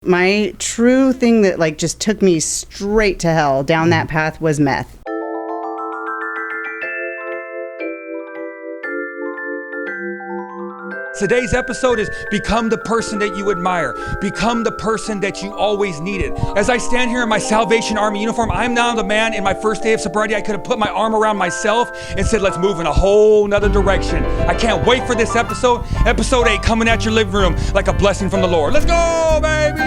My true thing that like just took me straight to hell down that path was meth. Today's episode is become the person that you admire. Become the person that you always needed. As I stand here in my Salvation Army uniform, I'm now the man in my first day of sobriety. I could have put my arm around myself and said, let's move in a whole nother direction. I can't wait for this episode. Episode 8 coming at your living room like a blessing from the Lord. Let's go, baby!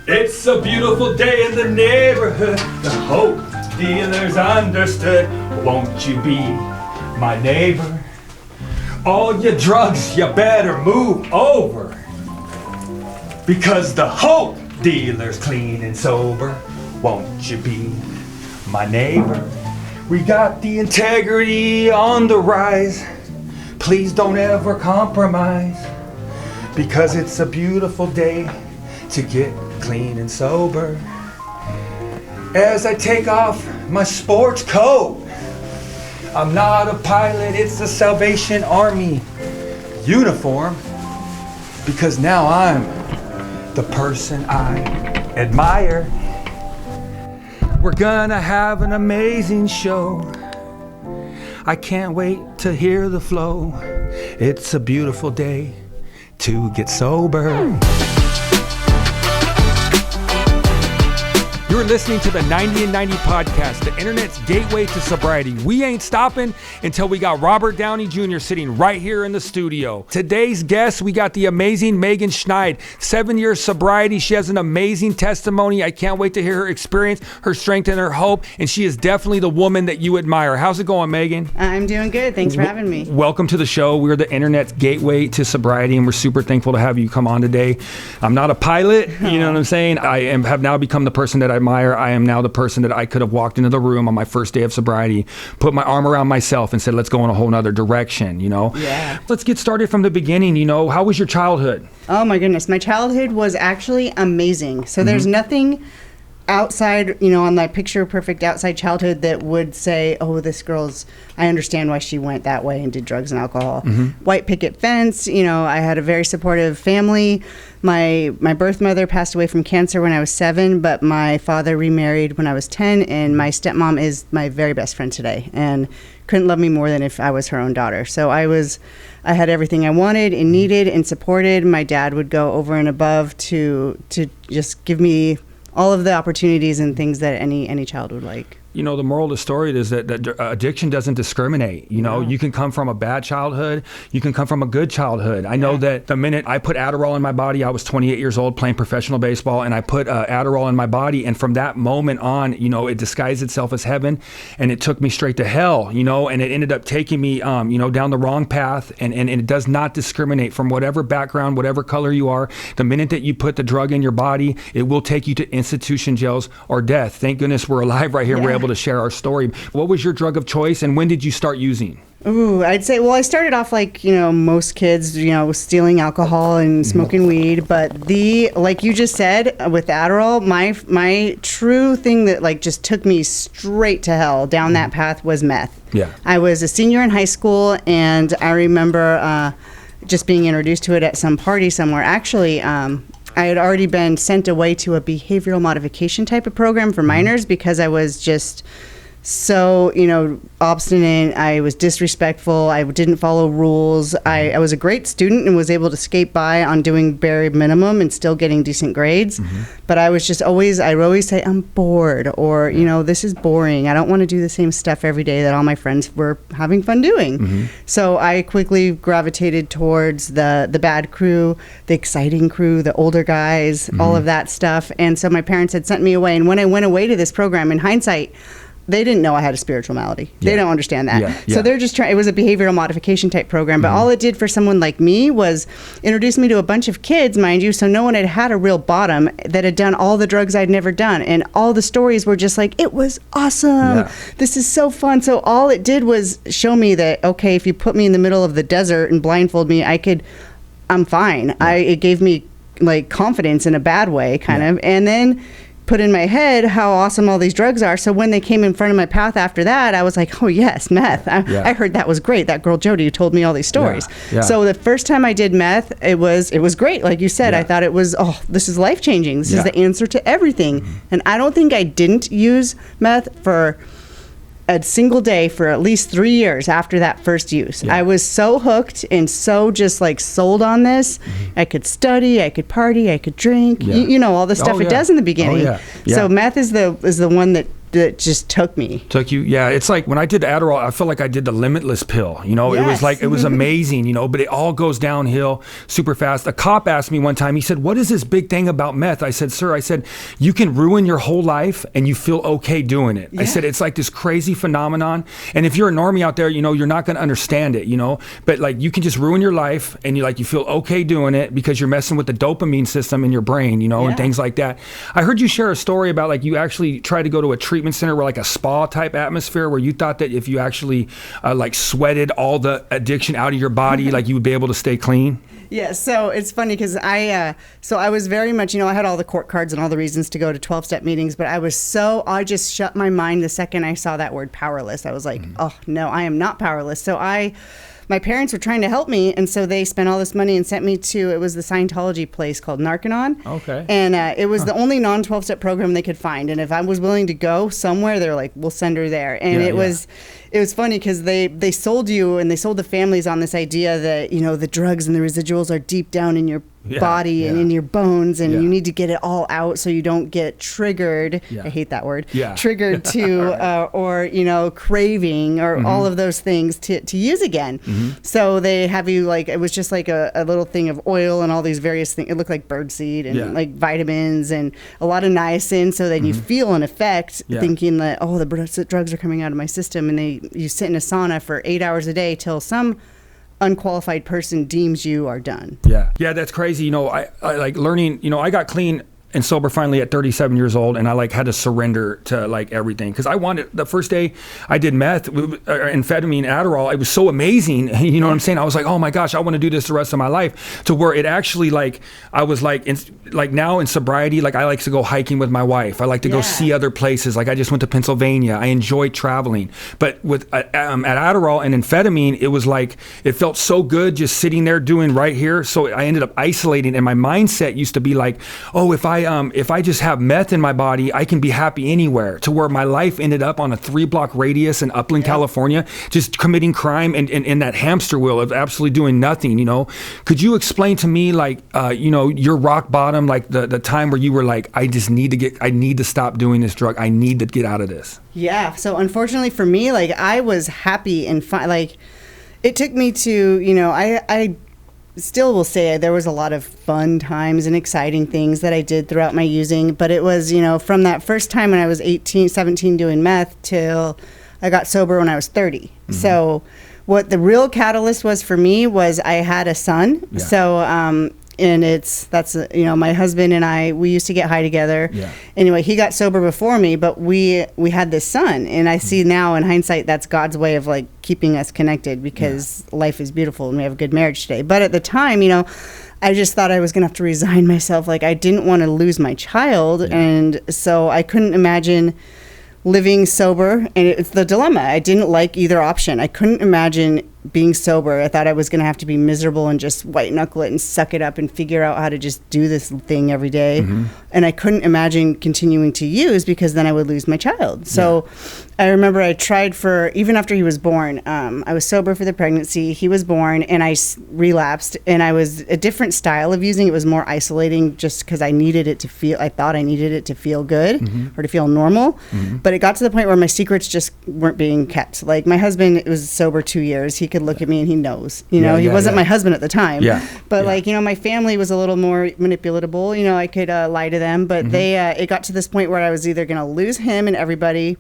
It's a beautiful day in the neighborhood. The hope dealers understood. Won't you be my neighbor? All your drugs, you better move over, because the hope dealer's clean and sober. Won't you be my neighbor? We got the integrity on the rise. Please don't ever compromise, because it's a beautiful day to get clean and sober. As I take off my sports coat, I'm not a pilot, it's the Salvation Army uniform, because now I'm the person I admire. We're gonna have an amazing show. I can't wait to hear the flow. It's a beautiful day to get sober. You're listening to the 90 and 90 podcast, the internet's gateway to sobriety. We ain't stopping until we got Robert Downey Jr. sitting right here in the studio. Today's guest, we got the amazing Megan Schneid, 7 years sobriety. She has an amazing testimony. I can't wait to hear her experience, her strength, and her hope. And she is definitely the woman that you admire. How's it going, Megan? I'm doing good. Thanks for having me. Welcome to the show. We're the internet's gateway to sobriety, and we're super thankful to have you come on today. I'm not a pilot, you know what I'm saying? Have now become the person that I admire. I am now the person that I could have walked into the room on my first day of sobriety, put my arm around myself and said, let's go in a whole nother direction, you know? Yeah. Let's get started from the beginning, you know? How was your childhood? Oh my goodness. My childhood was actually amazing. So there's nothing outside, you know, on that picture perfect outside childhood that would say, oh, this girl's, I understand why she went that way and did drugs and alcohol. White picket fence, you know, I had a very supportive family. My birth mother passed away from cancer when I was 7, but my father remarried when I was 10, and my stepmom is my very best friend today and couldn't love me more than if I was her own daughter. So I had everything I wanted and needed and supported. My dad would go over and above to just give me all of the opportunities and things that any child would like. You know, the moral of the story is that addiction doesn't discriminate. You know, you can come from a bad childhood. You can come from a good childhood. I know that the minute I put Adderall in my body, I was 28 years old playing professional baseball, and I put Adderall in my body. And from that moment on, you know, it disguised itself as heaven, and it took me straight to hell, you know, and it ended up taking me, you know, down the wrong path. And it does not discriminate from whatever background, whatever color you are. The minute that you put the drug in your body, it will take you to institution jails or death. Thank goodness we're alive right here. We're able to share our story. What was your drug of choice, and when did you start using? Ooh, I'd say, well, I started off like, you know, most kids, you know, stealing alcohol and smoking weed. But like you just said, with Adderall, my true thing that like just took me straight to hell down that path was meth. Yeah. I was a senior in high school, and I remember just being introduced to it at some party somewhere. Actually, I had already been sent away to a behavioral modification type of program for minors because I was just so, you know, obstinate. I was disrespectful. I didn't follow rules. I was a great student and was able to skate by on doing bare minimum and still getting decent grades. But I was just I would always say, I'm bored, or, you know, this is boring. I don't want to do the same stuff every day that all my friends were having fun doing. So I quickly gravitated towards the bad crew, the exciting crew, the older guys, all of that stuff. And so my parents had sent me away. And when I went away to this program, in hindsight, they didn't know I had a spiritual malady. They don't understand that. So they're just trying, it was a behavioral modification type program, but all it did for someone like me was introduce me to a bunch of kids, mind you, so no one had had a real bottom that had done all the drugs I'd never done. And all the stories were just like, it was awesome. This is so fun. So all it did was show me that, okay, if you put me in the middle of the desert and blindfold me, I'm fine. It gave me like confidence in a bad way, kind of. And then put in my head how awesome all these drugs are. So when they came in front of my path after that, I was like, oh yes, meth. I heard that was great. That girl Jody who told me all these stories. So the first time I did meth, it was great. Like you said, I thought it was, this is life changing. This is the answer to everything. And I don't think I didn't use meth for a single day for at least 3 years after that first use. I was so hooked and so just like sold on this. I could study, I could party, I could drink, you know, all the stuff it does in the beginning. So meth is the one that just took me. Took you, yeah. It's like when I did Adderall, I felt like I did the limitless pill. You know, it was like, it was amazing, you know, but it all goes downhill super fast. A cop asked me one time, he said, what is this big thing about meth? I said, sir, you can ruin your whole life and you feel okay doing it. I said, it's like this crazy phenomenon. And if you're a normie out there, you know, you're not going to understand it, you know, but like you can just ruin your life and you feel okay doing it because you're messing with the dopamine system in your brain, you know, and things like that. I heard you share a story about like you actually tried to go to a treatment center where like a spa type atmosphere where you thought that if you actually like sweated all the addiction out of your body, like you would be able to stay clean. Yeah, so it's funny because I was very much, you know, I had all the court cards and all the reasons to go to 12-step meetings, but I just shut my mind the second I saw that word powerless. I was like, oh no, I am not powerless. So my parents were trying to help me, and so they spent all this money and sent me to, it was the Scientology place called Narcanon. Okay. And it was the only non-12-step program they could find. And if I was willing to go somewhere, they were like, we'll send her there. And it was funny because they sold you and they sold the families on this idea that, you know, the drugs and the residuals are deep down in your body and in your bones, and you need to get it all out so you don't get triggered. I hate that word. Triggered to or, you know, craving or all of those things to use again. So they have you like, it was just like a little thing of oil and all these various things. It looked like birdseed and like vitamins and a lot of niacin. So then you feel an effect thinking that, oh, the drugs are coming out of my system, and you sit in a sauna for 8 hours a day till some unqualified person deems you are done. Yeah, that's crazy. You know, I like learning, you know, I got clean and sober finally at 37 years old, and I like had to surrender to like everything because I wanted, the first day I did meth, amphetamine, Adderall, it was so amazing. You know what I'm saying? I was like, oh my gosh, I want to do this the rest of my life, to where it actually like I was like now in sobriety, like I like to go hiking with my wife. I like to go see other places. Like I just went to Pennsylvania. I enjoyed traveling. But with at Adderall and amphetamine, it was like it felt so good just sitting there doing right here. So I ended up isolating, and my mindset used to be like, oh, if I just have meth in my body, I can be happy anywhere, to where my life ended up on a 3-block radius in Upland, California, just committing crime and in that hamster wheel of absolutely doing nothing, you know. Could you explain to me, like, you know, your rock bottom, like the time where you were like, I need to stop doing this drug. I need to get out of this. Yeah. So unfortunately for me, like I was happy and fine. Like it took me to, you know, I still will say there was a lot of fun times and exciting things that I did throughout my using, but it was, you know, from that first time when I was 18, 17 doing meth till I got sober when I was 30. So what the real catalyst was for me was I had a son. So and that's you know, my husband and I, we used to get high together. Anyway, he got sober before me, but we had this son, and I see now in hindsight that's God's way of like keeping us connected, because life is beautiful and we have a good marriage today. But at the time, you know, I just thought I was gonna have to resign myself. Like I didn't want to lose my child, and so I couldn't imagine living sober, and it's the dilemma. I didn't like either option. I couldn't imagine being sober. I thought I was going to have to be miserable and just white knuckle it and suck it up and figure out how to just do this thing every day. And I couldn't imagine continuing to use, because then I would lose my child. So I remember I tried for, even after he was born, I was sober for the pregnancy. He was born and I relapsed, and I was a different style of using. It was more isolating, just because I thought I needed it to feel good or to feel normal. But it got to the point where my secrets just weren't being kept. Like my husband was sober 2 years. He could look at me and he knows, you know, he wasn't my husband at the time. But like, you know, my family was a little more manipulatable. You know, I could lie to them, but it got to this point where I was either going to lose him and everybody,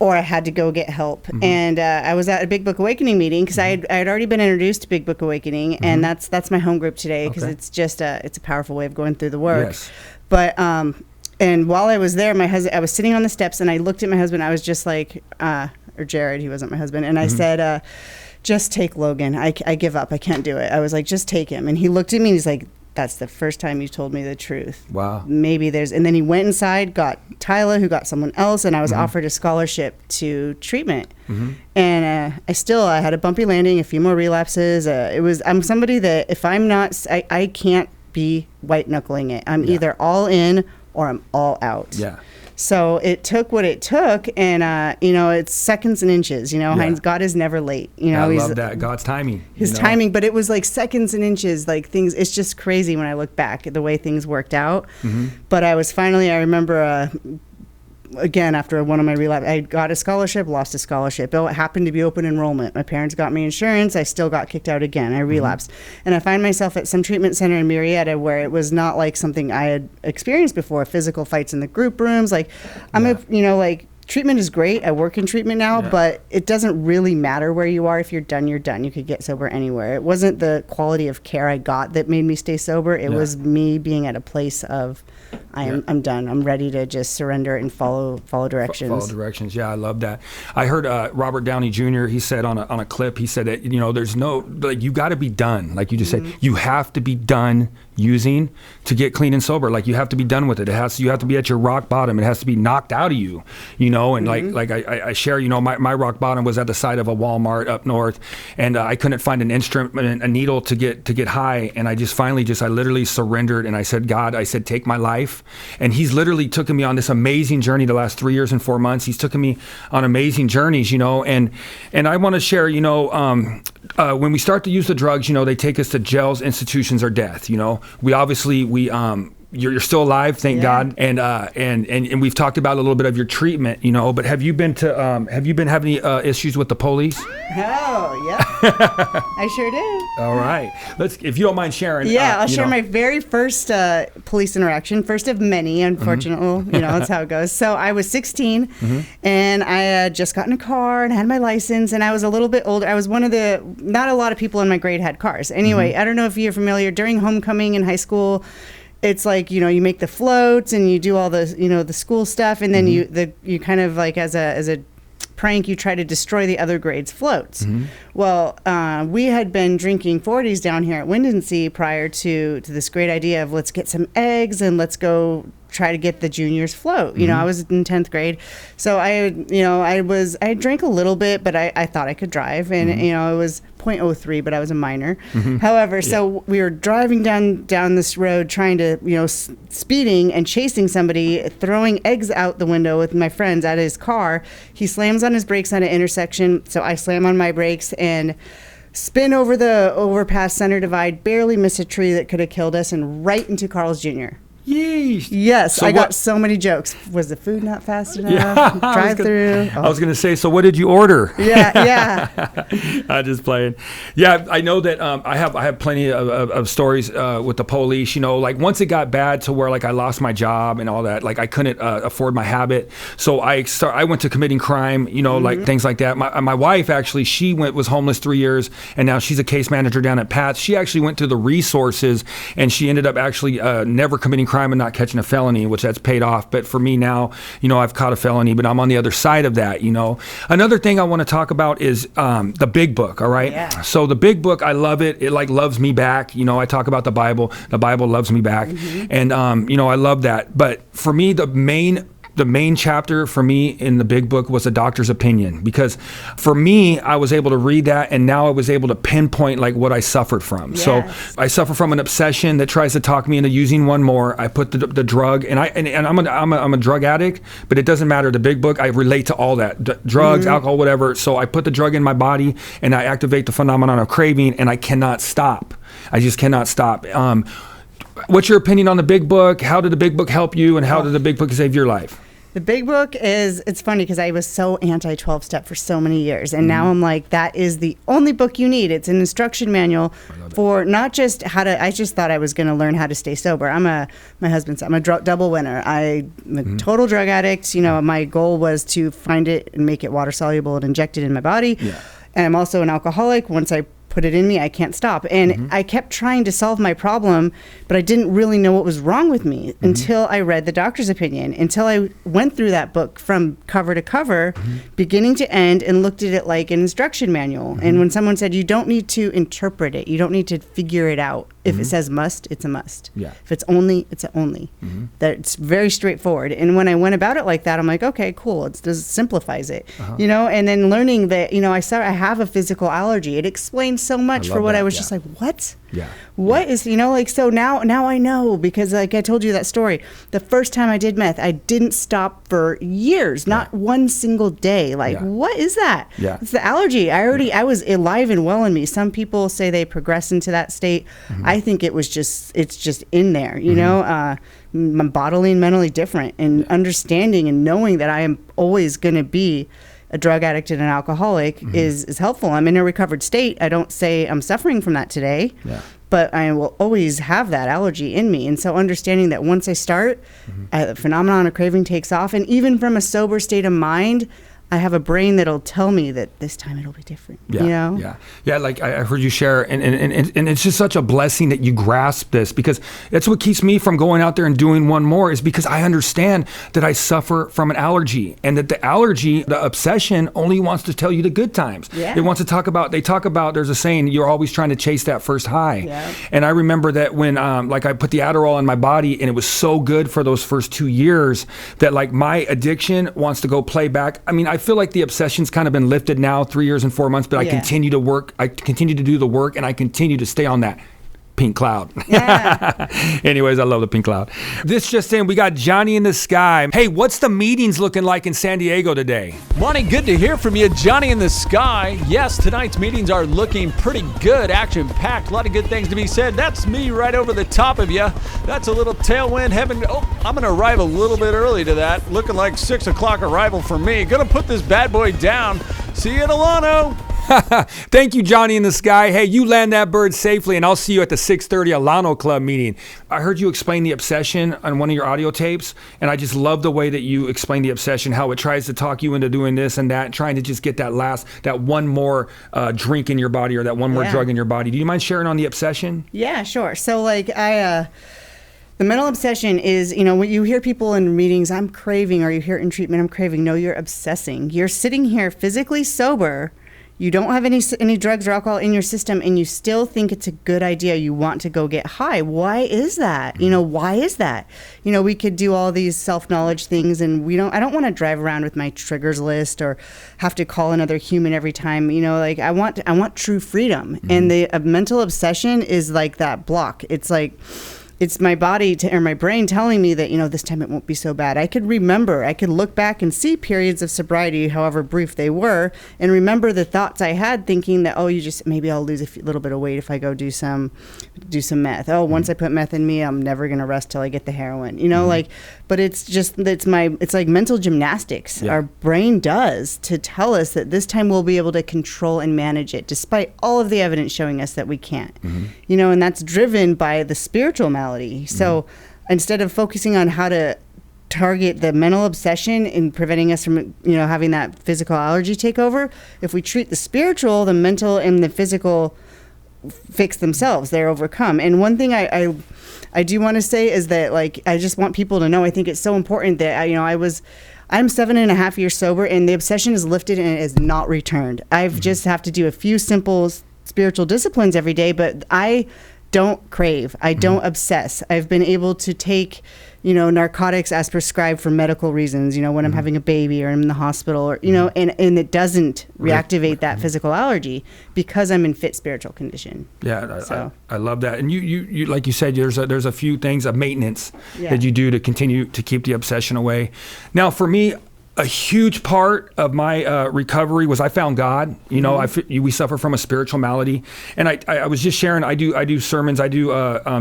or I had to go get help. And I was at a Big Book Awakening meeting, because I had already been introduced to Big Book Awakening, and that's my home group today, because it's just it's a powerful way of going through the work. But and while I was there, I was sitting on the steps, and I looked at my husband. I was just like, or Jared, he wasn't my husband, and I said, just take Logan. I give up. I can't do it. I was like, just take him. And he looked at me and he's like, that's the first time you told me the truth. Wow. Maybe there's, and then he went inside, got Tyla, who got someone else, and I was offered a scholarship to treatment. And I had a bumpy landing, a few more relapses. I'm somebody that if I'm not, I can't be white knuckling it. I'm either all in or I'm all out. Yeah. So it took what it took, and it's seconds and inches. God is never late. I love that, God's timing. His timing, but it was like seconds and inches, like things. It's just crazy when I look back at the way things worked out. But I remember. Again, after one of my relapse, I got a scholarship, lost a scholarship. It happened to be open enrollment. My parents got me insurance. I still got kicked out again. I relapsed. And I find myself at some treatment center in Murrieta where it was not like something I had experienced before, physical fights in the group rooms. Like, treatment is great. I work in treatment now, but it doesn't really matter where you are. If you're done, you're done. You could get sober anywhere. It wasn't the quality of care I got that made me stay sober. It was me being at a place of, I'm done. I'm ready to just surrender and follow directions. Follow directions. Yeah, I love that. I heard Robert Downey Jr. He said on a clip, he said that there's no, like, you got to be done. Like you just said, you have to be done using to get clean and sober. Like you have to be done with it. You have to be at your rock bottom. It has to be knocked out of you. And like I share, my rock bottom was at the side of a Walmart up north, and I couldn't find an instrument, a needle to get high, and I literally surrendered, and I said, God, take my life. And he's literally taken me on this amazing journey the last 3 years and 4 months. He's taken me on amazing journeys, and I want to share, when we start to use the drugs, they take us to jails, institutions, or death. You're still alive, thank God, and we've talked about a little bit of your treatment, But have you been having any issues with the police? Oh, yeah, I sure did. All right, if you don't mind sharing. I'll share my very first police interaction, first of many. Unfortunately, that's how it goes. So I was 16, and I had just gotten a car and had my license, and I was a little bit older. I was not a lot of people in my grade had cars. Anyway, I don't know if you're familiar. During homecoming in high school, it's like, you make the floats and you do all the, the school stuff. And then you kind of like as a prank, you try to destroy the other grade's floats. Well, we had been drinking 40s down here at Windansea prior to this great idea of let's get some eggs and let's go try to get the juniors float. I was in 10th grade. So I drank a little bit, but I thought I could drive, and it was 0.03, but I was a minor. However, so we were driving down this road trying to, speeding and chasing somebody, throwing eggs out the window with my friends at his car. He slams on his brakes at an intersection, so I slam on my brakes and spin over the overpass center divide, barely miss a tree that could have killed us, and right into Carl's Jr. Yeesh. Yes, so I got so many jokes. Was the food not fast enough? Drive through. I was going to say, so what did you order? Yeah. I'm just playing. Yeah, I know that I have plenty of stories with the police. Like once it got bad to where like I lost my job and all that, like I couldn't afford my habit. So I went to committing crime. Like things like that. My wife actually, was homeless 3 years, and now she's a case manager down at Pat's. She actually went through the resources, and she ended up actually never committing crime and not catching a felony, which that's paid off. But for me now, I've caught a felony, but I'm on the other side of that. Another thing I want to talk about is the big book. All right. Yeah. So the big book, I love it. It like loves me back. I talk about the Bible. The Bible loves me back. And I love that. But for me, the main chapter for me in the big book was a doctor's opinion, because for me, I was able to read that, and now I was able to pinpoint like what I suffered from. Yes. So I suffer from an obsession that tries to talk me into using one more. I put the drug, and I'm a drug addict, but it doesn't matter. The big book, I relate to all that, drugs, alcohol, whatever. So I put the drug in my body, and I activate the phenomenon of craving, and I cannot stop. I just cannot stop. What's your opinion on the big book? How did the big book help you, and how did the big book save your life? The big book it's funny because I was so anti-12-step for so many years. And now I'm like, that is the only book you need. It's an instruction manual for not just I just thought I was going to learn how to stay sober. My husband said, I'm a double winner. I'm a total drug addict. My goal was to find it and make it water soluble and inject it in my body. Yeah. And I'm also an alcoholic. Once I put it in me, I can't stop. And I kept trying to solve my problem, but I didn't really know what was wrong with me until I read the doctor's opinion, until I went through that book from cover to cover, beginning to end, and looked at it like an instruction manual. And when someone said, you don't need to interpret it, you don't need to figure it out, If it says must, it's a must. Yeah. If it's only, it's an only. That's very straightforward. And when I went about it like that, I'm like, okay, cool. It simplifies it, you know. And then learning that, you know, I have a physical allergy. It explains so much for what I was just like, what? Yeah. What is, you know, like, so now I know, because like I told you that story. The first time I did meth, I didn't stop for years, not one single day. Like, what is that? Yeah. It's the allergy. I was alive and well in me. Some people say they progress into that state. I think it's just in there, you know. I'm bodily and mentally different, and understanding and knowing that I am always going to be a drug addict and an alcoholic is helpful. I'm in a recovered state. I don't say I'm suffering from that today, but I will always have that allergy in me. And so understanding that once I start, the phenomenon of craving takes off. And even from a sober state of mind, I have a brain that'll tell me that this time it'll be different. Yeah, you know? Yeah. Like I heard you share, and it's just such a blessing that you grasp this, because that's what keeps me from going out there and doing one more, is because I understand that I suffer from an allergy, and that the allergy, the obsession, only wants to tell you the good times. Yeah. It wants to talk about. They talk about. There's a saying, you're always trying to chase that first high. Yeah. And I remember that when like I put the Adderall in my body, and it was so good for those first 2 years that like my addiction wants to go play back. I mean, I feel like the obsession's kind of been lifted now, 3 years and 4 months, but I continue to work. I continue to do the work, and I continue to stay on that pink cloud. Yeah. Anyways, I love the pink cloud. This just in, we got Johnny in the Sky. Hey, what's the meetings looking like in San Diego today? Monty, good to hear from you. Johnny in the Sky. Yes, tonight's meetings are looking pretty good, action-packed. A lot of good things to be said. That's me right over the top of you. That's a little tailwind heaven. Oh, I'm going to arrive a little bit early to that. Looking like 6 o'clock arrival for me. Going to put this bad boy down. See you at Alano. Thank you, Johnny in the Sky. Hey, you land that bird safely, and I'll see you at the 6:30 Alano Club meeting. I heard you explain the obsession on one of your audio tapes, and I just love the way that you explain the obsession, how it tries to talk you into doing this and that, trying to just get that one more drink in your body, or that one more drug in your body. Do you mind sharing on the obsession? Yeah, sure. So like the mental obsession is, you know, when you hear people in meetings, I'm craving, or you hear in treatment, I'm craving. No, you're obsessing. You're sitting here physically sober. You don't have any drugs or alcohol in your system, and you still think it's a good idea. You want to go get high. Why is that? You know, why is that? You know, we could do all these self-knowledge things, and I don't want to drive around with my triggers list or have to call another human every time. You know, like I want true freedom. And the mental obsession is like that block. It's like, it's my body or my brain telling me that, you know, this time it won't be so bad. I could look back and see periods of sobriety, however brief they were, and remember the thoughts I had, thinking that, oh, maybe I'll lose a little bit of weight if I go do some meth. Oh, once I put meth in me, I'm never gonna rest till I get the heroin. You know, like, but it's like mental gymnastics our brain does to tell us that this time we'll be able to control and manage it, despite all of the evidence showing us that we can't. You know, and that's driven by the spiritual malady. So instead of focusing on how to target the mental obsession and preventing us from, you know, having that physical allergy take over, if we treat the spiritual, the mental and the physical fix themselves. They're overcome. And one thing I do want to say is that, like, I just want people to know, I think it's so important that I'm 7.5 years sober, and the obsession is lifted and it is not returned. I've just have to do a few simple spiritual disciplines every day, but I don't crave. I don't obsess. I've been able to take, you know, narcotics as prescribed for medical reasons, you know, when I'm having a baby or I'm in the hospital, or, you know, and it doesn't reactivate that physical allergy because I'm in fit spiritual condition. Yeah, I love that. And you like you said, there's a few things of maintenance that you do to continue to keep the obsession away. Now, for me, a huge part of my recovery was I found God. You know, we suffer from a spiritual malady, and I was just sharing. I do sermons, I do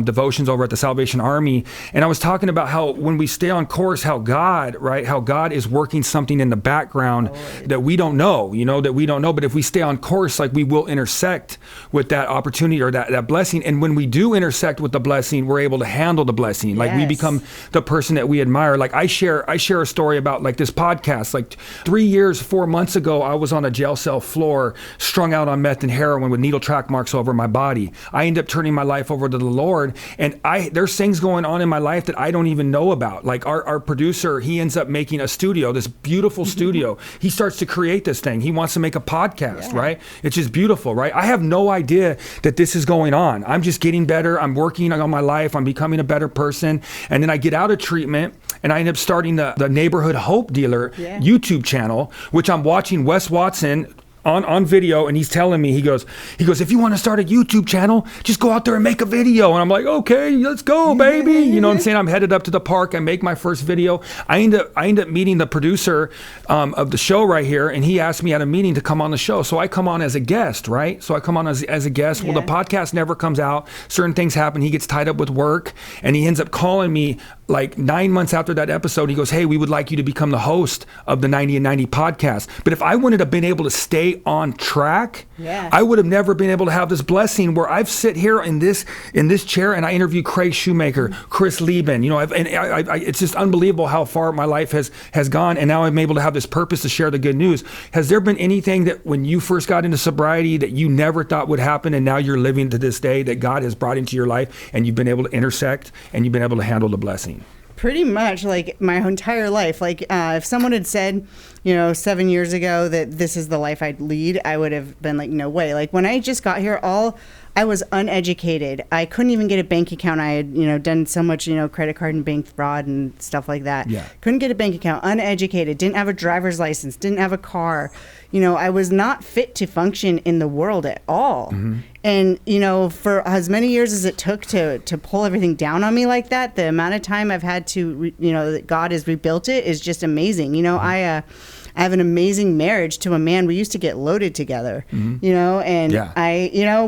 devotions over at the Salvation Army, and I was talking about how when we stay on course, how God is working something in the background that we don't know. You know, that we don't know. But if we stay on course, like, we will intersect with that opportunity or that blessing. And when we do intersect with the blessing, we're able to handle the blessing. Like, we become the person that we admire. Like, I share a story about, like, this podcast podcast. Like 3 years, 4 months ago, I was on a jail cell floor, strung out on meth and heroin with needle track marks over my body. I ended up turning my life over to the Lord, and there's things going on in my life that I don't even know about. Like our producer, he ends up making a studio, this beautiful studio. He starts to create this thing. He wants to make a podcast, right? It's just beautiful, right? I have no idea that this is going on. I'm just getting better. I'm working on my life. I'm becoming a better person. And then I get out of treatment, and I end up starting the Neighborhood Hope Dealer YouTube channel, which I'm watching Wes Watson on video, and he's telling me, he goes, if you want to start a YouTube channel, just go out there and make a video. And I'm like, okay, let's go, baby. You know what I'm saying? I'm headed up to the park. I make my first video. I end up meeting the producer of the show right here, and he asked me at a meeting to come on the show. So I come on as a guest, right? So I come on as a guest. Well, the podcast never comes out. Certain things happen. He gets tied up with work, and he ends up calling me like 9 months after that episode. He goes, hey, we would like you to become the host of the 90 and 90 podcast. But if I wouldn't have been able to stay on track, I would have never been able to have this blessing where I've sit here in this chair and I interview Craig Shoemaker, Chris Lieben. You know, it's just unbelievable how far my life has gone, and now I'm able to have this purpose to share the good news. Has there been anything that when you first got into sobriety that you never thought would happen, and now you're living to this day, that God has brought into your life, and you've been able to intersect and you've been able to handle the blessing? Pretty much, like my entire life. Like if someone had said, 7 years ago that this is the life I'd lead, I would have been like, no way. Like when I just got here, I was uneducated. I couldn't even get a bank account. I had, done so much, credit card and bank fraud and stuff like that. Yeah. Couldn't get a bank account, uneducated, didn't have a driver's license, didn't have a car. I was not fit to function in the world at all. Mm-hmm. And, for as many years as it took to pull everything down on me like that, the amount of time I've had to, that God has rebuilt it is just amazing. Mm-hmm. I have an amazing marriage to a man. We used to get loaded together, and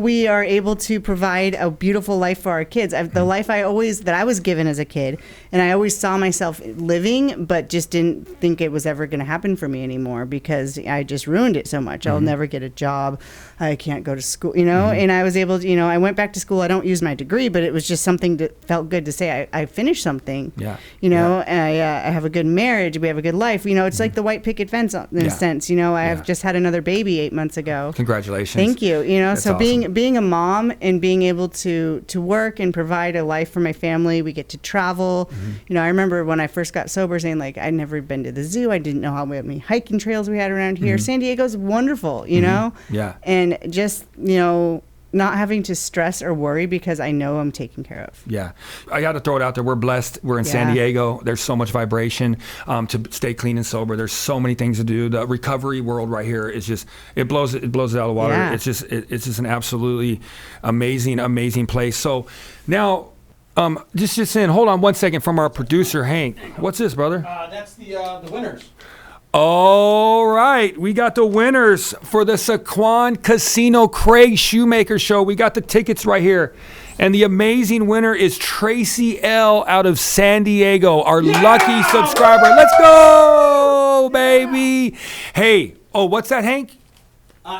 we are able to provide a beautiful life for our kids. The life that I was given as a kid, and I always saw myself living, but just didn't think it was ever going to happen for me anymore because I just ruined it so much. I'll never get a job. I can't go to school, and I was able to, I went back to school. I don't use my degree, but it was just something that felt good to say I finished something. I have a good marriage. We have a good life. It's like the white picket fence in a sense. I have just had another baby 8 months ago. Congratulations. Thank you. That's so awesome. being a mom and being able to work and provide a life for my family, we get to travel. Mm-hmm. I remember when I first got sober saying like I'd never been to the zoo. I didn't know how many hiking trails we had around here. Mm-hmm. San Diego's wonderful, know? Yeah. And just, not having to stress or worry because I know I'm taken care of. Yeah. I got to throw it out there. We're blessed. We're in San Diego. There's so much vibration to stay clean and sober. There's so many things to do. The recovery world right here is just, it blows it out of the water. Yeah. It's just an absolutely amazing place. So now, just saying, hold on 1 second from our producer, Hank. What's this, brother? That's the winners. All right, we got the winners for the Saquon Casino Craig Shoemaker Show. We got the tickets right here. And the amazing winner is Tracy L. out of San Diego, our lucky subscriber. Let's go, baby. Hey, what's that, Hank?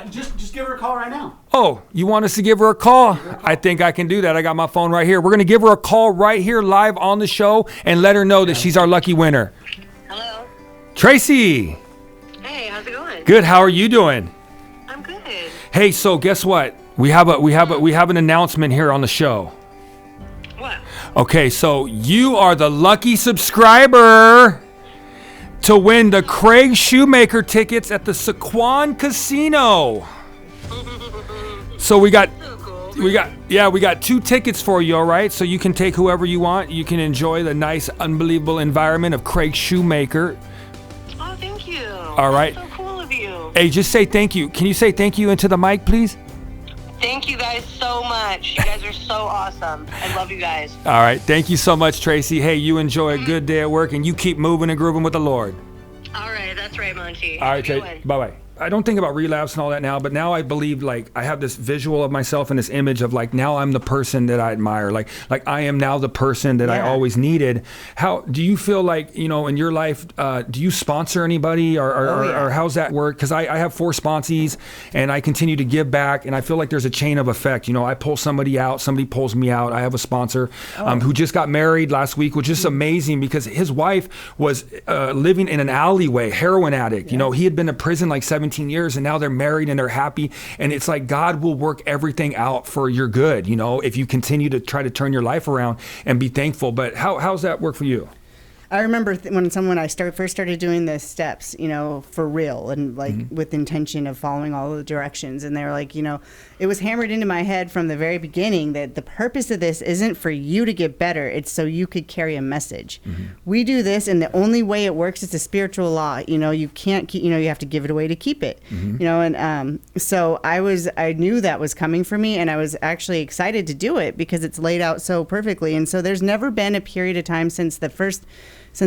Just give her a call right now. Oh, you want us to give her a call? I think I can do that. I got my phone right here. We're going to give her a call right here live on the show and let her know that she's our lucky winner. Hello. Tracy. Hey, how's it going? Good. How are you doing? I'm good. Hey, so guess what? We have an announcement here on the show. What? Okay, so you are the lucky subscriber to win the Craig Shoemaker tickets at the Saquon Casino. So we got 2 tickets for you, all right? So you can take whoever you want. You can enjoy the nice, unbelievable environment of Craig Shoemaker. Oh, thank you. All right. That's so cool of you. Hey, just say thank you. Can you say thank you into the mic, please? Thank you guys so much. You guys are so awesome. I love you guys. All right. Thank you so much, Tracy. Hey, you enjoy a good day at work, and you keep moving and grooving with the Lord. All right. That's right, Monty. All right, Tracy. Bye-bye. I don't think about relapse and all that now, but now I believe like I have this visual of myself and this image of like, now I'm the person that I admire. Like I am now the person that I always needed. How do you feel like, you know, in your life, do you sponsor anybody or how's that work? Because I have 4 sponsees and I continue to give back, and I feel like there's a chain of effect. You know, I pull somebody out, somebody pulls me out. I have a sponsor who just got married last week, which is amazing because his wife was living in an alleyway, heroin addict. You know, he had been to prison like 17 years and now they're married and they're happy. And it's like God will work everything out for your good, you know, if you continue to try to turn your life around and be thankful. But how's that work for you? I remember when I first started doing the steps, you know, for real and like with intention of following all the directions. And they were like, you know, it was hammered into my head from the very beginning that the purpose of this isn't for you to get better. It's so you could carry a message. We do this, and the only way it works is a spiritual law. You know, you can't keep, you know, you have to give it away to keep it, you know, and so I knew that was coming for me, and I was actually excited to do it because it's laid out so perfectly. And so there's never been a period of time since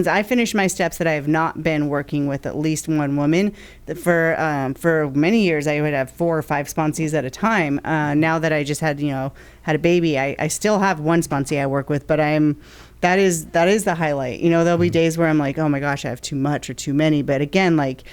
I finished my steps that I have not been working with at least one woman. For many years, I would have 4 or 5 sponsees at a time. Now that I just had a baby, I still have one sponsee I work with, but that is the highlight. You know, there'll be days where I'm like, oh my gosh, I have too much or too many. But again, like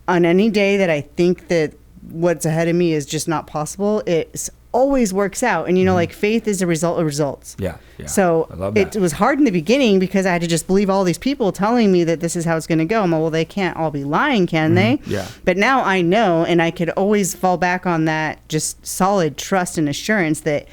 on any day that I think that what's ahead of me is just not possible, it always works out. And you know, like faith is a result of results. Yeah. So I love that. It was hard in the beginning because I had to just believe all these people telling me that this is how it's going to go. I'm like, well, they can't all be lying, can they? Yeah. But now I know, and I could always fall back on that just solid trust and assurance that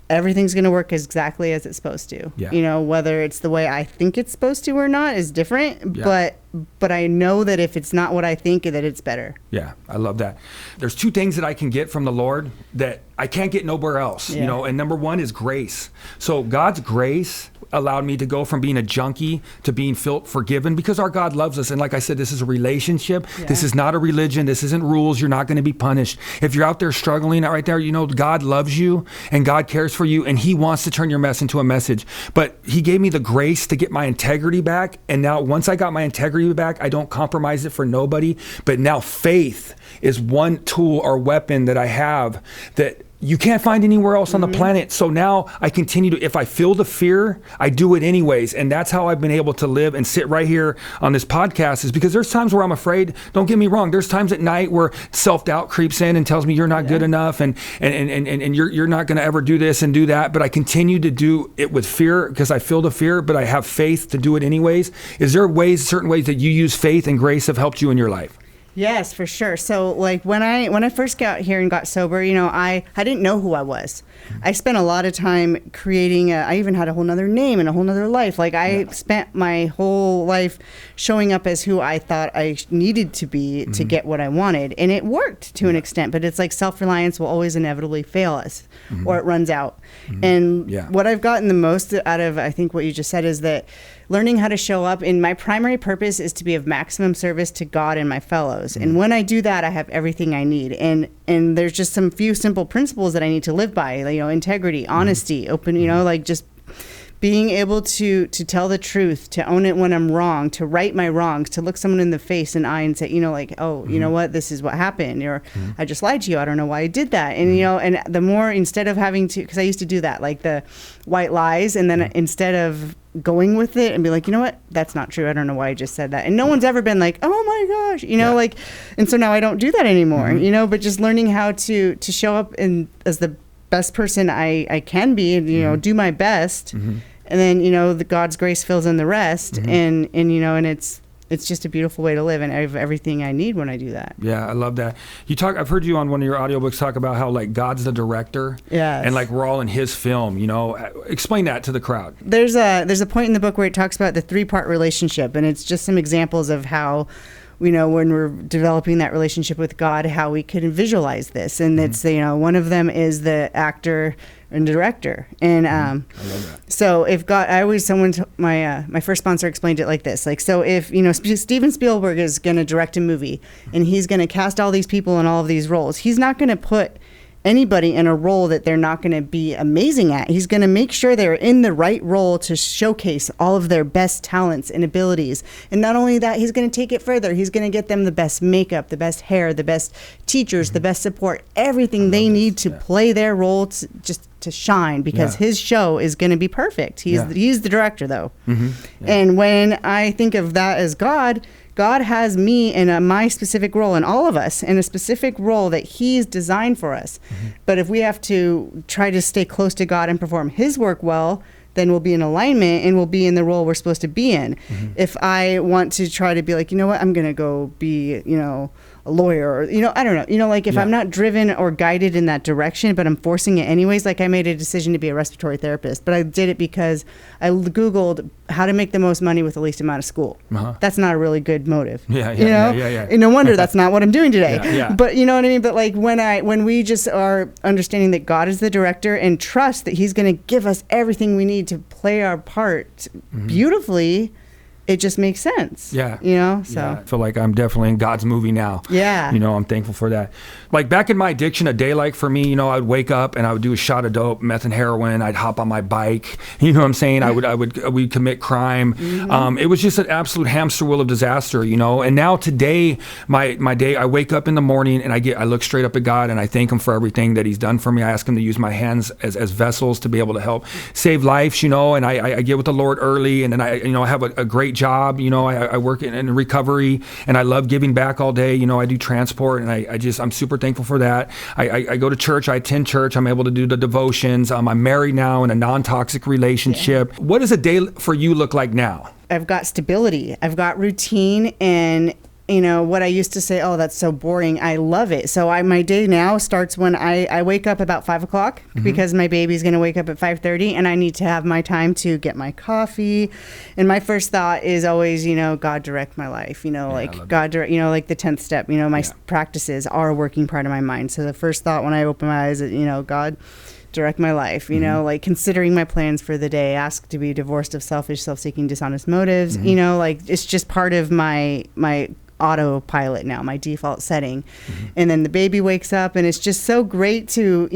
everything's going to work exactly as it's supposed to. Yeah. You know, whether it's the way I think it's supposed to or not is different, but I know that if it's not what I think, that it's better. Yeah, I love that. There's 2 things that I can get from the Lord that I can't get nowhere else, you know, and number 1 is grace. So God's grace allowed me to go from being a junkie to being forgiven because our God loves us. And like I said, this is a relationship. Yeah. This is not a religion. This isn't rules. You're not going to be punished. If you're out there struggling right there, you know, God loves you and God cares for you and he wants to turn your mess into a message. But he gave me the grace to get my integrity back. And now once I got my integrity back, I don't compromise it for nobody. But now faith is one tool or weapon that I have that you can't find anywhere else on the planet. So now I continue to, if I feel the fear, I do it anyways. And that's how I've been able to live and sit right here on this podcast, is because there's times where I'm afraid. Don't get me wrong. There's times at night where self-doubt creeps in and tells me you're not good enough and you're not going to ever do this and do that. But I continue to do it with fear because I feel the fear, but I have faith to do it anyways. Is there certain ways that you use faith and grace have helped you in your life? Yes, for sure. So like when I first got here and got sober, you know, I didn't know who I was. I spent a lot of time creating I even had a whole nother name and a whole nother life. Like I spent my whole life showing up as who I thought I needed to be to get what I wanted. And it worked to an extent, but it's like self-reliance will always inevitably fail us or it runs out. And what I've gotten the most out of, I think what you just said, is that learning how to show up, and my primary purpose is to be of maximum service to God and my fellows. And when I do that, I have everything I need. And there's just some few simple principles that I need to live by, you know, integrity, honesty, open, you know, like just being able to tell the truth, to own it when I'm wrong, to right my wrongs, to look someone in the face and eye and say, you know, like, oh, you know what, this is what happened, or I just lied to you, I don't know why I did that. And you know, and the more, instead of having to, because I used to do that, like the white lies, and then instead of going with it and be like, you know what, that's not true, I don't know why I just said that. And no one's ever been like, oh my gosh, you know, like, and so now I don't do that anymore, you know, but just learning how to show up as the best person I can be, and you know, do my best, and then you know, the God's grace fills in the rest, and you know, and it's just a beautiful way to live, and I have everything I need when I do that. Yeah, I love that. I've heard you on one of your audiobooks talk about how like God's the director, and like we're all in His film. You know, explain that to the crowd. There's a point in the book where it talks about the 3-part relationship, and it's just some examples of how, you know, when we're developing that relationship with God, how we can visualize this. And it's, you know, one of them is the actor and director. And I love that. So if God, my first sponsor explained it like this. Like, so if, you know, Steven Spielberg is going to direct a movie and he's going to cast all these people in all of these roles, he's not going to put anybody in a role that they're not going to be amazing at. He's going to make sure they're in the right role to showcase all of their best talents and abilities. And not only that, he's going to take it further. He's going to get them the best makeup, the best hair, the best teachers, the best support, everything they need to play their role to shine, because his show is going to be perfect. He's the director, though. And when I think of that as God has me in my specific role, and all of us in a specific role that he's designed for us. But if we have to try to stay close to God and perform his work well, then we'll be in alignment and we'll be in the role we're supposed to be in. If I want to try to be like, you know what, I'm going to go be, a lawyer, or, I don't know, like if I'm not driven or guided in that direction, but I'm forcing it anyways. Like I made a decision to be a respiratory therapist, but I did it because I Googled how to make the most money with the least amount of school. That's not a really good motive. And no wonder that's not what I'm doing today. But you know what I mean? But like when we just are understanding that God is the director and trust that he's going to give us everything we need to play our part beautifully, it just makes sense. So I feel like I'm definitely in God's movie now. I'm thankful for that. Like back in my addiction, a day like for me, I'd wake up and I would do a shot of dope, meth and heroin. I'd hop on my bike. You know what I'm saying? We'd commit crime. It was just an absolute hamster wheel of disaster, And now today, my day, I wake up in the morning and I look straight up at God and I thank him for everything that he's done for me. I ask him to use my hands as vessels to be able to help save lives, and I get with the Lord early, and then I have a great job. I work in recovery, and I love giving back all day. I do transport, and I'm super thankful for that. I go to church. I attend church. I'm able to do the devotions. I'm married now in a non-toxic relationship. What does a day for you look like now? I've got stability. I've got routine, and what I used to say, oh, that's so boring. I love it. So my day now starts when I wake up about 5 o'clock because my baby's going to wake up at 5:30, and I need to have my time to get my coffee. And my first thought is always, God direct my life, God direct, like the 10th step, my practices are a working part of my mind. So the first thought when I open my eyes is, God direct my life, like considering my plans for the day, ask to be divorced of selfish, self-seeking, dishonest motives, like it's just part of my autopilot now, my default setting. And then the baby wakes up, and it's just so great to,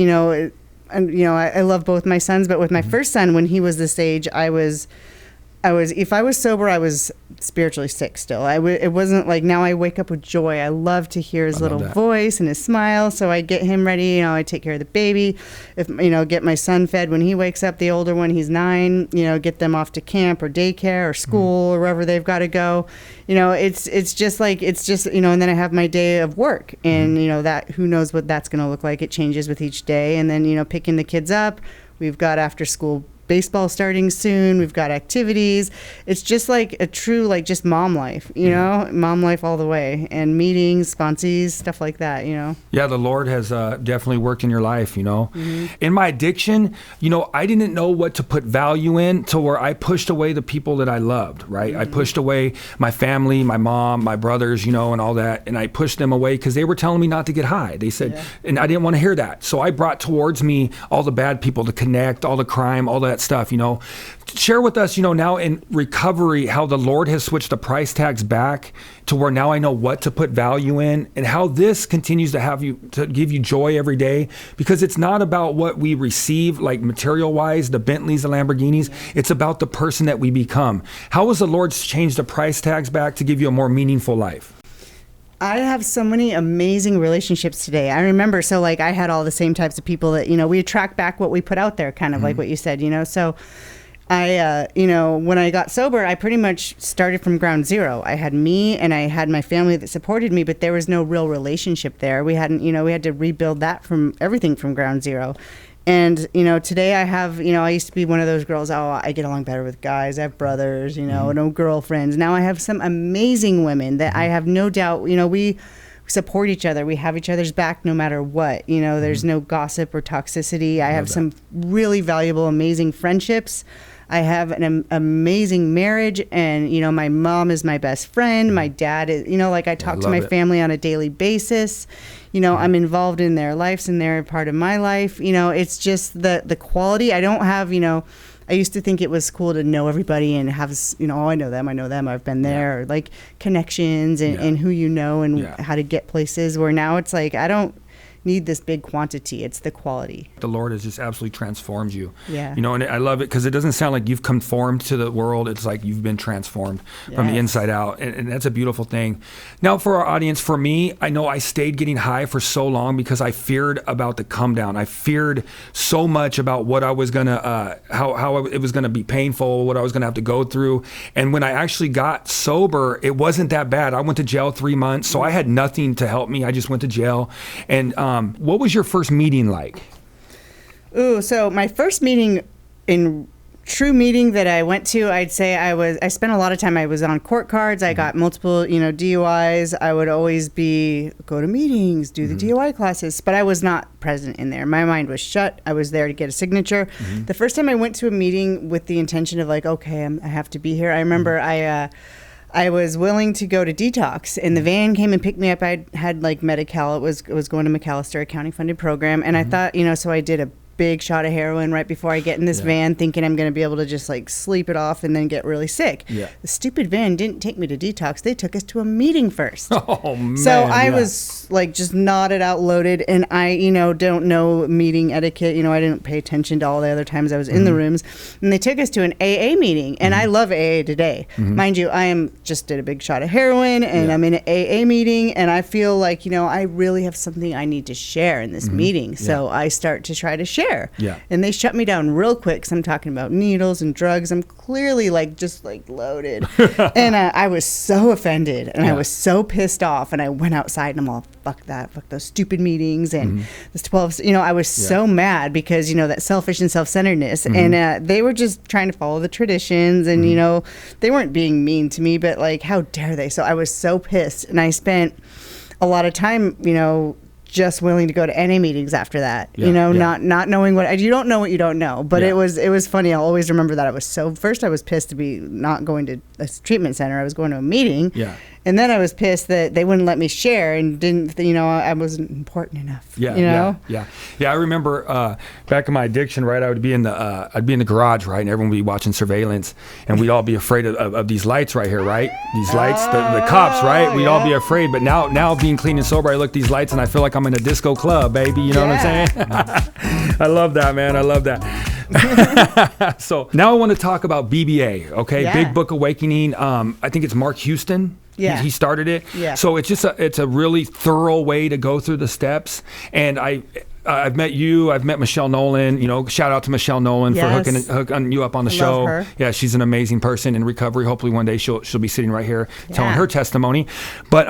I love both my sons, but with my first son, when he was this age, if I was sober, I was spiritually sick still. It wasn't like, now I wake up with joy. I love to hear his little voice and his smile. So I get him ready, I take care of the baby. Get my son fed when he wakes up, the older one, he's 9, get them off to camp or daycare or school or wherever they've got to go. It's just, and then I have my day of work, and, that, who knows what that's going to look like. It changes with each day. And then, picking the kids up, we've got after school baseball starting soon. We've got activities. It's just like a true, just mom life, mom life all the way, and meetings, sponsees, stuff like that, Yeah, the Lord has definitely worked in your life, In my addiction, I didn't know what to put value in, to where I pushed away the people that I loved, right? I pushed away my family, my mom, my brothers, and all that. And I pushed them away because they were telling me not to get high. They said, and I didn't want to hear that. So I brought towards me all the bad people, to connect, all the crime, all that stuff, Share with us, now in recovery, how the Lord has switched the price tags back to where now I know what to put value in, and how this continues to give you joy every day, because it's not about what we receive, like material wise, the Bentleys, the Lamborghinis. It's about the person that we become. How has the Lord changed the price tags back to give you a more meaningful life? I have so many amazing relationships today. I remember, I had all the same types of people that, we attract back what we put out there, kind of like what you said, So I, when I got sober, I pretty much started from ground zero. I had me, and I had my family that supported me, but there was no real relationship there. We hadn't, we had to rebuild that from everything from ground zero. And, today I have, I used to be one of those girls, I get along better with guys. I have brothers, no girlfriends. Now I have some amazing women that I have no doubt, we support each other. We have each other's back no matter what. There's no gossip or toxicity. I have some really valuable, amazing friendships. I have an amazing marriage, and, my mom is my best friend. My dad is, I talk to my family on a daily basis. I'm involved in their lives, and they're a part of my life. It's just the quality. I don't have, I used to think it was cool to know everybody and have, I know them, I've been there, or like connections and who and how to get places, where now it's like, I don't, need this big quantity. It's the quality. The Lord has just absolutely transformed you. Yeah. You know, and I love it because it doesn't sound like you've conformed to the world. It's like you've been transformed from the inside out. And that's a beautiful thing. Now, for our audience, for me, I know I stayed getting high for so long because I feared about the come down. I feared so much about what I was going to, how it was going to be painful, what I was going to have to go through. And when I actually got sober, it wasn't that bad. I went to jail 3 months, so I had nothing to help me. I just went to jail. And what was your first meeting like? Ooh, so my first true meeting that I went to, I'd say I spent a lot of time, I was on court cards. I got multiple, DUIs. I would always go to meetings, do the DUI classes, but I was not present in there. My mind was shut. I was there to get a signature. The first time I went to a meeting with the intention of like, okay, I have to be here. I remember I was willing to go to detox, and the van came and picked me up. I had like Medi-Cal. It was going to McAllister, a county funded program. And I thought, so I did a big shot of heroin right before I get in this van, thinking I'm going to be able to just like sleep it off and then get really sick. Yeah. The stupid van didn't take me to detox. They took us to a meeting first. Oh, man. So I was like just nodded out, loaded, and I, don't know meeting etiquette. I didn't pay attention to all the other times I was in the rooms. And they took us to an AA meeting, and I love AA today. Mind you, just did a big shot of heroin, and I'm in an AA meeting, and I feel like, I really have something I need to share in this meeting. So I start to try to share. Yeah. And they shut me down real quick because I'm talking about needles and drugs. I'm clearly just loaded. And I was so offended, and I was so pissed off, and I went outside and I'm all, fuck that, fuck those stupid meetings and this 12, I was so mad because, that selfish and self-centeredness. And they were just trying to follow the traditions, and, they weren't being mean to me, but like, how dare they? So I was so pissed, and I spent a lot of time, just willing to go to NA meetings after that, not knowing you don't know what you don't know. But it was funny. I'll always remember that. First I was pissed to be not going to a treatment center. I was going to a meeting. Yeah. And then I was pissed that they wouldn't let me share and didn't, I wasn't important enough. Yeah. I remember back in my addiction, right? I'd be in the garage, right? And everyone would be watching surveillance, and we'd all be afraid of these lights right here, right? These lights, the cops, right? We'd all be afraid. But now being clean and sober, I look at these lights and I feel like I'm in a disco club, baby. You know what I'm saying? I love that, man. I love that. So now I want to talk about BBA, okay? Big Book Awakening. I think it's Mark Houston. Yeah. He started it. Yeah. So it's a really thorough way to go through the steps. And I've met you. I've met Michelle Nolan. Shout out to Michelle Nolan for hooking you up on the show. Love her. Yeah, she's an amazing person in recovery. Hopefully one day she'll be sitting right here telling her testimony. But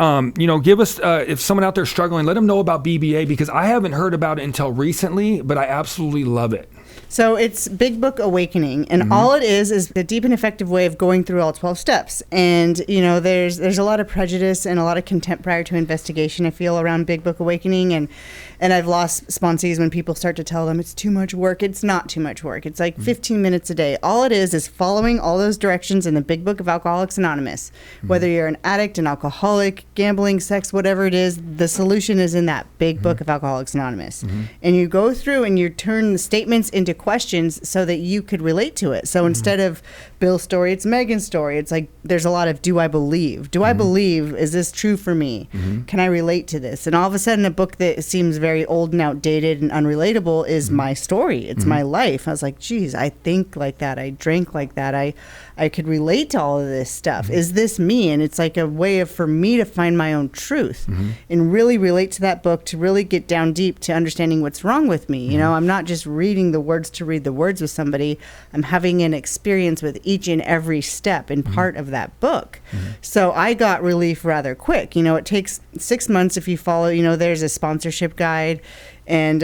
give us if someone out there struggling, let them know about BBA, because I haven't heard about it until recently, but I absolutely love it. So it's Big Book Awakening, and all it is a deep and effective way of going through all 12 steps. And, there's a lot of prejudice and a lot of contempt prior to investigation, I feel, around Big Book Awakening. And I've lost sponsees when people start to tell them it's too much work. It's not too much work. It's like 15 minutes a day. All it is following all those directions in the Big Book of Alcoholics Anonymous. Whether you're an addict, an alcoholic, gambling, sex, whatever it is, the solution is in that Big Book of Alcoholics Anonymous. And you go through and you turn the statements into questions so that you could relate to it. So instead of Bill's story, it's Megan's story. It's like there's a lot of do I believe? Do I believe? Is this true for me? Can I relate to this? And all of a sudden, a book that seems very old and outdated and unrelatable is my story. It's my life. I was like, geez, I think like that. I drink like that. I could relate to all of this stuff. Is this me? And it's like a way for me to find my own truth and really relate to that book, to really get down deep to understanding what's wrong with me. I'm not just reading the words to read the words with somebody. I'm having an experience with each and every step and part of that book. So I got relief rather quick. It takes 6 months if you follow, there's a sponsorship guide and,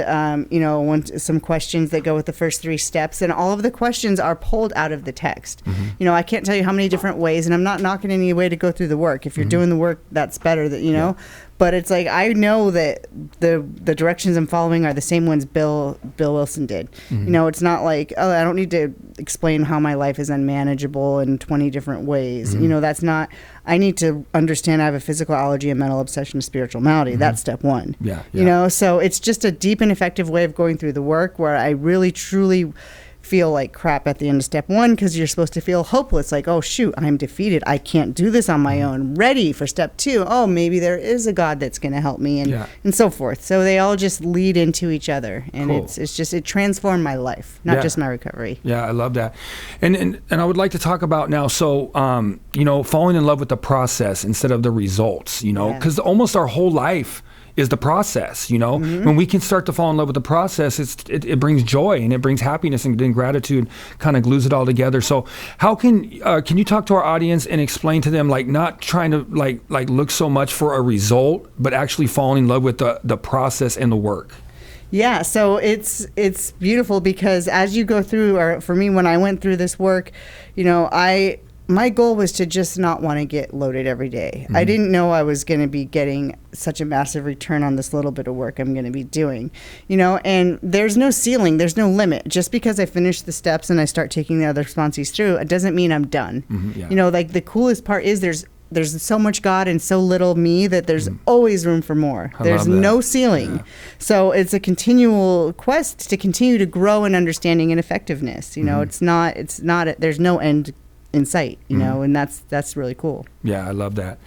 some questions that go with the first 3 steps. And all of the questions are pulled out of the text. I can't tell you how many different ways, and I'm not knocking any way to go through the work. If you're doing the work, that's better, that, But it's like, I know that the directions I'm following are the same ones Bill Wilson did. It's not like, oh, I don't need to explain how my life is unmanageable in 20 different ways. That's not, I need to understand I have a physical allergy, a mental obsession, a spiritual malady. That's step 1. So it's just a deep and effective way of going through the work where I really, truly feel like crap at the end of step 1 because you're supposed to feel hopeless, like, oh shoot, I'm defeated, I can't do this on my own. Ready for step 2, oh, maybe there is a God that's going to help me, and so forth. So they all just lead into each other, and Cool. it's just, it transformed my life, not just my recovery. Yeah, I love that. And I would like to talk about now, so, falling in love with the process instead of the results, because almost our whole life is the process, when we can start to fall in love with the process, it brings joy and it brings happiness, and then gratitude kind of glues it all together. So how can you talk to our audience and explain to them, like, not trying to like look so much for a result, but actually falling in love with the process and the work? Yeah, so it's beautiful, because as you go through, or for me, when I went through this work, my goal was to just not want to get loaded every day. I didn't know I was going to be getting such a massive return on this little bit of work I'm going to be doing, and there's no ceiling, there's no limit. Just because I finish the steps and I start taking the other sponsees through, it doesn't mean I'm done. Like, the coolest part is there's so much God and so little me that there's always room for more. There's no ceiling. Yeah. So it's a continual quest to continue to grow in understanding and effectiveness. It's not, there's no end in sight, and that's really cool. Yeah, I love that.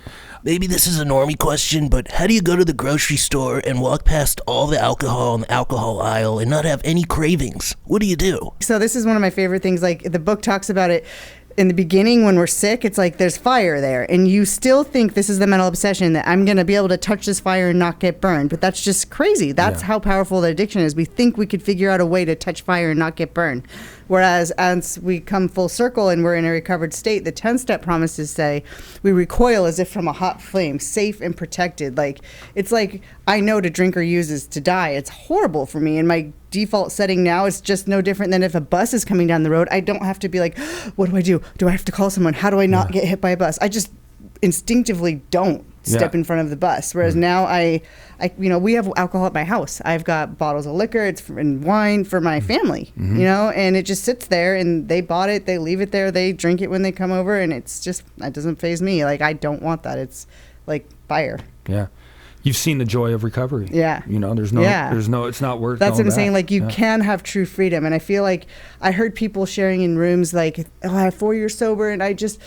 Maybe this is a normie question, but how do you go to the grocery store and walk past all the alcohol in the alcohol aisle and not have any cravings? What do you do? So this is one of my favorite things. Like, the book talks about it. In the beginning, when we're sick, it's like there's fire there, and you still think this is the mental obsession, that I'm going to be able to touch this fire and not get burned. But that's just crazy. That's how powerful the addiction is. We think we could figure out a way to touch fire and not get burned. Whereas as we come full circle and we're in a recovered state, the 10-step promises say we recoil as if from a hot flame, safe and protected. Like, it's like, I know to drink or use is to die. It's horrible for me. And my default setting now is just no different than if a bus is coming down the road. I don't have to be like, what do I do? Do I have to call someone? How do I not get hit by a bus? I just instinctively don't step in front of the bus. Whereas now I we have alcohol at my house. I've got bottles of liquor, and wine for my family, and it just sits there, and they bought it, they leave it there, they drink it when they come over, and it's just, it doesn't faze me. Like, I don't want that. It's like fire. Yeah. You've seen the joy of recovery. Yeah. There's no, it's not worth. That's what I'm saying. Like, you can have true freedom. And I feel like I heard people sharing in rooms like, oh, I have 4 years sober and I just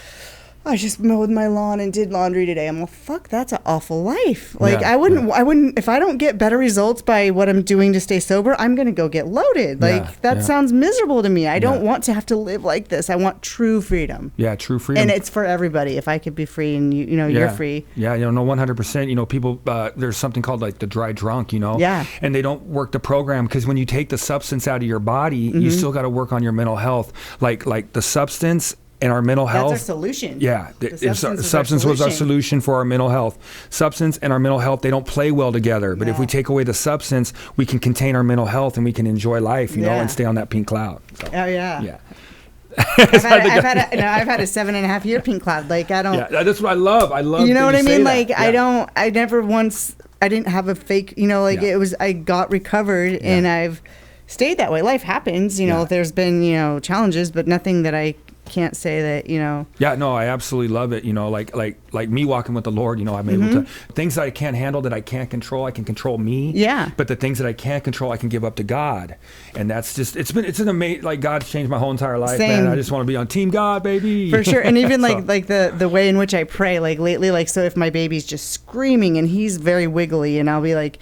mowed my lawn and did laundry today. I'm like, fuck, that's an awful life. Like, I wouldn't, if I don't get better results by what I'm doing to stay sober, I'm going to go get loaded. Like, that sounds miserable to me. I don't want to have to live like this. I want true freedom. Yeah, true freedom. And it's for everybody. If I could be free and you're free. Yeah, 100%. People, there's something called like the dry drunk, Yeah. And they don't work the program, because when you take the substance out of your body, you still got to work on your mental health. Like the substance and our mental health. That's our solution. Yeah. Substance was our solution for our mental health. Substance and our mental health, they don't play well together. But if we take away the substance, we can contain our mental health and we can enjoy life, and stay on that pink cloud. So, oh, yeah. Yeah. I've had a 7.5 year pink cloud. Like, I don't. Yeah, that's what I love. I love. You know what I mean? Like, yeah. I never once. I didn't have a fake. It was. I got recovered and I've stayed that way. Life happens. There's been challenges, but nothing that I can't say that. Yeah, no, I absolutely love it. Like me walking with the Lord. I'm able to, things that I can't handle, that I can't control, I can control me. Yeah. But the things that I can't control, I can give up to God. And that's just, it's an amazing, like, God's changed my whole entire life. Same. Man. I just want to be on Team God, baby. For sure. And even like the way in which I pray, like lately, like, so if my baby's just screaming and he's very wiggly, and I'll be like,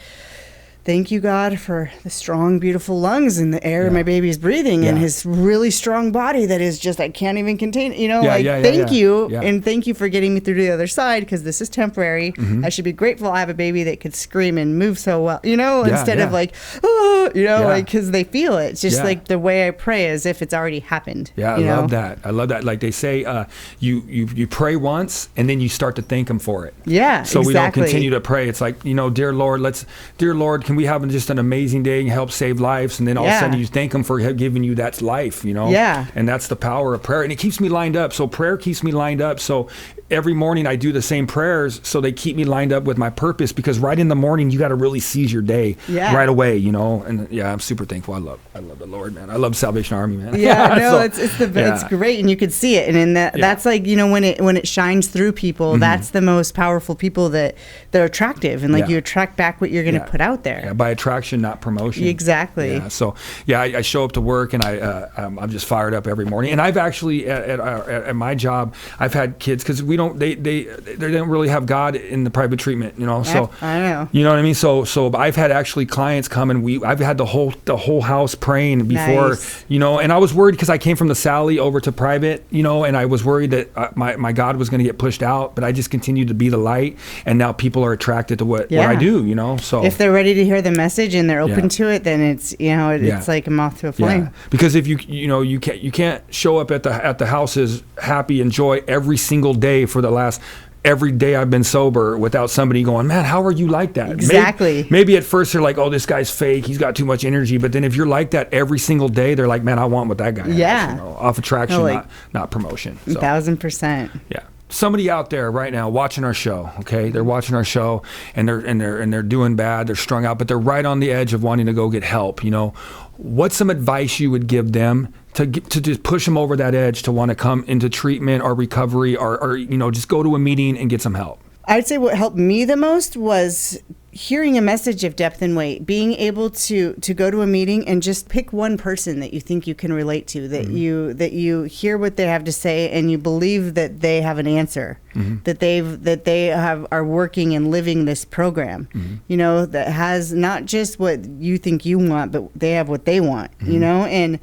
thank you, God, for the strong, beautiful lungs and the air my baby is breathing and his really strong body that is just, I can't even contain, thank you. Yeah. And thank you for getting me through to the other side, because this is temporary. I should be grateful I have a baby that could scream and move so well, instead of like, oh, like, because they feel it. It's just like the way I pray, as if it's already happened. Yeah, I love that. Like they say, you pray once and then you start to thank him for it. Yeah, so we don't continue to pray. It's like, dear Lord, can we have just an amazing day and help save lives? And then all of a sudden you thank him for giving you that life, Yeah. And that's the power of prayer. And it keeps me lined up. So prayer keeps me lined up. So every morning I do the same prayers so they keep me lined up with my purpose, because right in the morning you got to really seize your day right away, you know. And I'm super thankful. I love the Lord, man. I love Salvation Army, man. Yeah, no, it's great, and you could see it, and in that's like, you know, when it shines through people, that's the most powerful people that they're attractive, and like you attract back what you're going to put out there. Yeah, by attraction, not promotion. Exactly. Yeah, so I show up to work, and I'm just fired up every morning. And I've actually at my job, I've had kids, because they don't really have God in the private treatment, you know. So I know. You know what I mean? So I've had actually clients come, and I've had the whole house praying before, you know. And I was worried because I came from the Sally over to private, you know, and I was worried that my God was going to get pushed out, but I just continued to be the light, and now people are attracted to what I do, you know. So if they're ready to hear the message and they're open to it, then it's, you know, it's like a moth to a flame. Because if you can't show up at the houses happy and joy every single day for the last every day I've been sober without somebody going, man, how are you like that? Exactly. Maybe at first they're like, oh, this guy's fake, he's got too much energy. But then if you're like that every single day, they're like, man, I want what that guy has, you know, off attraction, not promotion. So, 1000%. Yeah. Somebody out there right now watching our show, okay? They're watching our show, and they're doing bad, they're strung out, but they're right on the edge of wanting to go get help, you know. What's some advice you would give them to just push them over that edge to want to come into treatment or recovery, or you know, just go to a meeting and get some help? I'd say what helped me the most was hearing a message of depth and weight, being able to go to a meeting and just pick one person that you think you can relate to, that you hear what they have to say, and you believe that they have an answer, that they are working and living this program, you know, that has not just what you think you want, but they have what they want, you know. And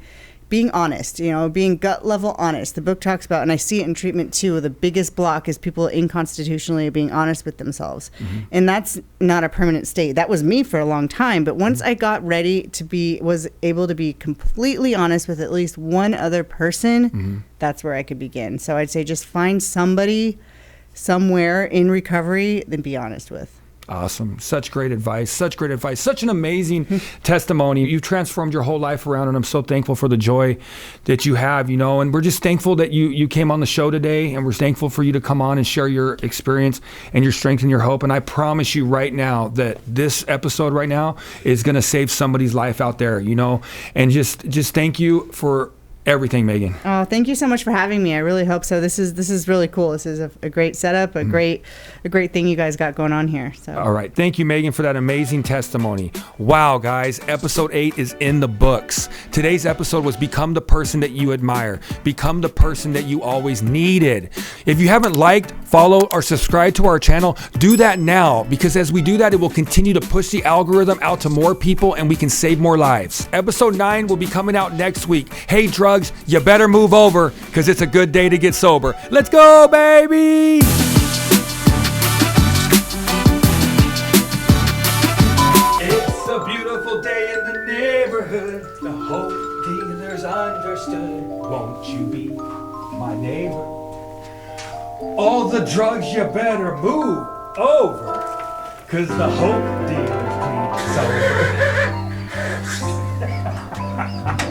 being honest, you know, being gut level honest. The book talks about, and I see it in treatment too, the biggest block is people inconstitutionally being honest with themselves. And that's not a permanent state. That was me for a long time. But once I got ready was able to be completely honest with at least one other person, that's where I could begin. So I'd say just find somebody somewhere in recovery, then be honest with. Awesome. Such great advice. Such an amazing testimony. You've transformed your whole life around, and I'm so thankful for the joy that you have, you know. And we're just thankful that you came on the show today, and we're thankful for you to come on and share your experience and your strength and your hope. And I promise you right now that this episode right now is going to save somebody's life out there, you know. And just thank you for everything, Megan. Oh, thank you so much for having me. I really hope so. This is really cool. This is a great setup, a great thing you guys got going on here. So all right, thank you, Megan, for that amazing testimony. Wow, guys, episode 8 is in the books. Today's episode was become the person that you admire, become the person that you always needed. If you haven't liked, follow, or subscribe to our channel, do that now, because as we do that, it will continue to push the algorithm out to more people, and we can save more lives. Episode 9 will be coming out next week. Hey, drugs, you better move over, because it's a good day to get sober. Let's go, baby! It's a beautiful day in the neighborhood. The hope dealers understood. Won't you be my neighbor? All the drugs, you better move over, because the hope dealers need sober.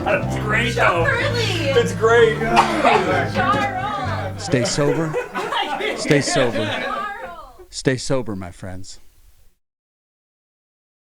That's great, though. It's great. Stay sober. Stay sober. Stay sober, my friends.